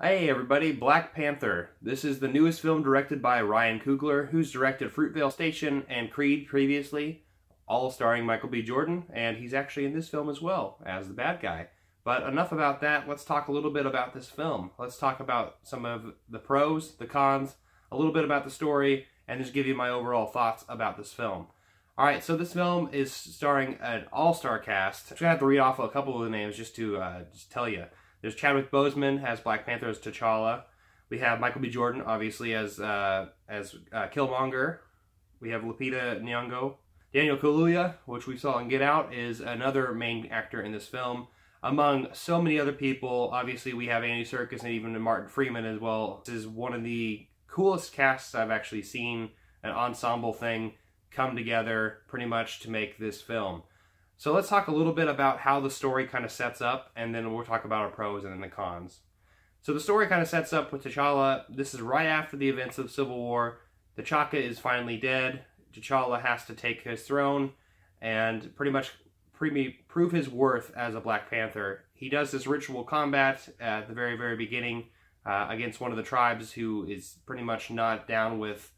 Hey everybody, Black Panther. This is the newest film directed by Ryan Coogler, who's directed Fruitvale Station and Creed previously, all starring Michael B. Jordan, and he's actually in this film as well as the bad guy. But enough about that, let's talk a little bit about this film. Let's talk about some of the pros, the cons, a little bit about the story, and just give you my overall thoughts about this film. Alright, so this film is starring an all-star cast. I'm just going to have to read off a couple of the names just to tell you. There's Chadwick Boseman as Black Panther as T'Challa. We have Michael B. Jordan, obviously, as Killmonger. We have Lupita Nyong'o. Daniel Kaluuya, which we saw in Get Out, is another main actor in this film. Among so many other people, obviously we have Andy Serkis and even Martin Freeman as well. This is one of the coolest casts I've actually seen, an ensemble thing come together pretty much to make this film. So let's talk a little bit about how the story kind of sets up, and then we'll talk about our pros and then the cons. So the story kind of sets up with T'Challa. This is right after the events of the Civil War. T'Chaka is finally dead. T'Challa has to take his throne and pretty much prove his worth as a Black Panther. He does this ritual combat at the very, very beginning against one of the tribes who is pretty much not down with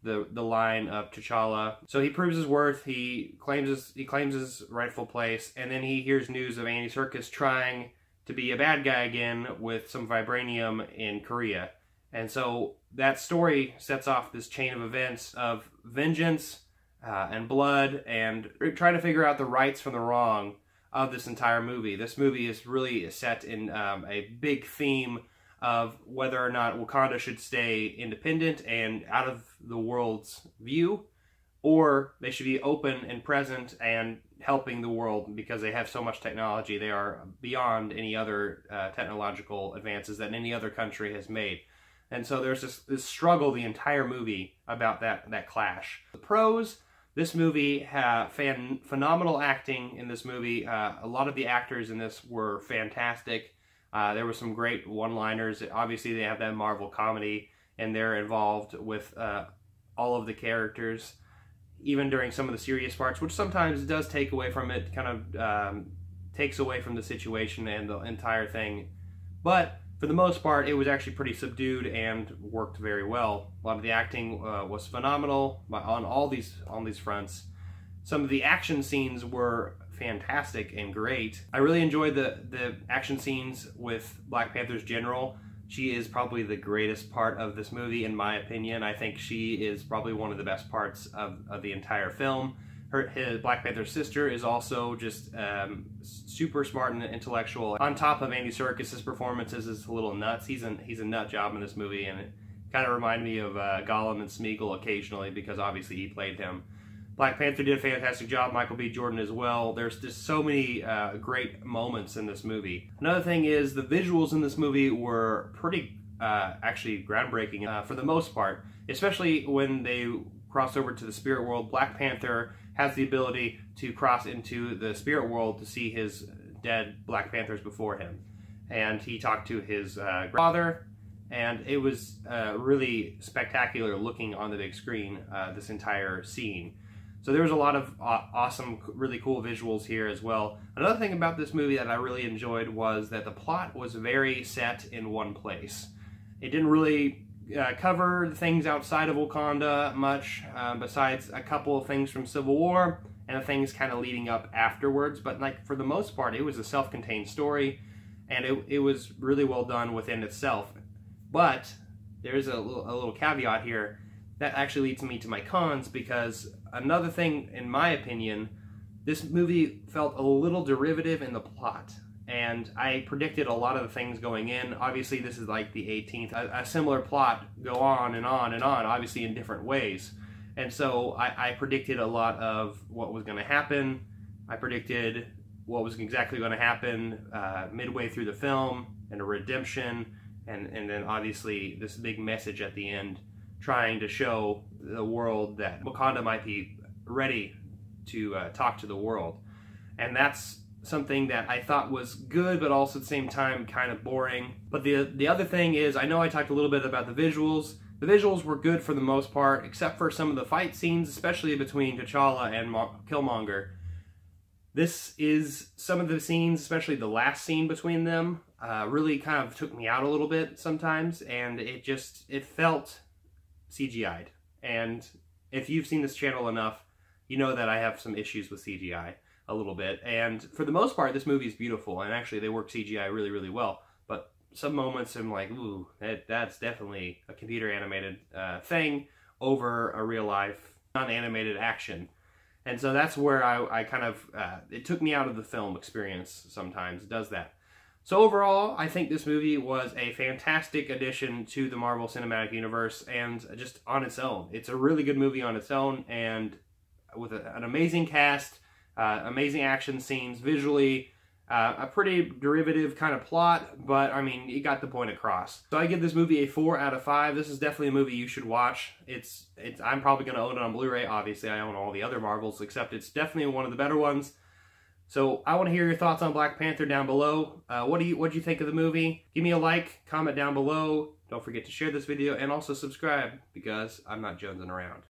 the line of T'Challa. So he proves his worth, he claims his rightful place, and then he hears news of Andy Serkis trying to be a bad guy again with some vibranium in Korea. And so that story sets off this chain of events of vengeance and blood and trying to figure out the rights from the wrong of this entire movie. This movie is really set in a big theme of whether or not Wakanda should stay independent and out of the world's view, or they should be open and present and helping the world because they have so much technology. They are beyond any other technological advances that any other country has made. And so there's this struggle the entire movie about that clash. The pros, this movie had phenomenal acting in this movie. A lot of the actors in this were fantastic. There were some great one-liners. Obviously, they have that Marvel comedy, and they're involved with all of the characters, even during some of the serious parts, which sometimes does take away from it, kind of takes away from the situation and the entire thing. But for the most part, it was actually pretty subdued and worked very well. A lot of the acting was phenomenal on all these fronts. Some of the action scenes were fantastic and great. I really enjoyed the action scenes with Black Panther's general. She is probably the greatest part of this movie, in my opinion. I think she is probably one of the best parts of the entire film. Black Panther's sister is also just super smart and intellectual. On top of Andy Serkis' performances is a little nuts. He's a nut job in this movie, and it kind of reminded me of Gollum and Smeagol occasionally because obviously he played him. Black Panther did a fantastic job, Michael B. Jordan as well. There's just so many great moments in this movie. Another thing is the visuals in this movie were pretty actually groundbreaking for the most part, especially when they cross over to the spirit world. Black Panther has the ability to cross into the spirit world to see his dead Black Panthers before him. And he talked to his grandfather, and it was really spectacular looking on the big screen, this entire scene. So there was a lot of awesome, really cool visuals here as well. Another thing about this movie that I really enjoyed was that the plot was very set in one place. It didn't really cover the things outside of Wakanda much, besides a couple of things from Civil War and the things kind of leading up afterwards. But like for the most part, it was a self-contained story, and it was really well done within itself. But there's a little caveat here. That actually leads me to my cons, because another thing, in my opinion, this movie felt a little derivative in the plot. And I predicted a lot of the things going in. Obviously, this is like the 18th. A similar plot go on and on and on, obviously in different ways. And so I predicted a lot of what was going to happen. I predicted what was exactly going to happen midway through the film, and a redemption, and then obviously this big message at the end, trying to show the world that Wakanda might be ready to talk to the world. And that's something that I thought was good, but also at the same time kind of boring. But the other thing is, I know I talked a little bit about the visuals. The visuals were good for the most part, except for some of the fight scenes, especially between T'Challa and Killmonger. This is some of the scenes, especially the last scene between them, really kind of took me out a little bit sometimes, and it felt CGI'd. And if you've seen this channel enough, you know that I have some issues with CGI a little bit. And for the most part, this movie is beautiful, and actually they work CGI really, really well. But some moments I'm like, ooh, that's definitely a computer animated thing over a real life non-animated action. And so that's where I kind of, it took me out of the film experience sometimes. It does that. So overall, I think this movie was a fantastic addition to the Marvel Cinematic Universe, and just on its own. It's a really good movie on its own, and with an amazing cast, amazing action scenes, visually, a pretty derivative kind of plot, but I mean, it got the point across. So I give this movie a 4 out of 5. This is definitely a movie you should watch. I'm probably going to own it on Blu-ray. Obviously, I own all the other Marvels, except it's definitely one of the better ones. So I want to hear your thoughts on Black Panther down below. What do you think of the movie? Give me a like, comment down below. Don't forget to share this video, and also subscribe, because I'm not jonesing around.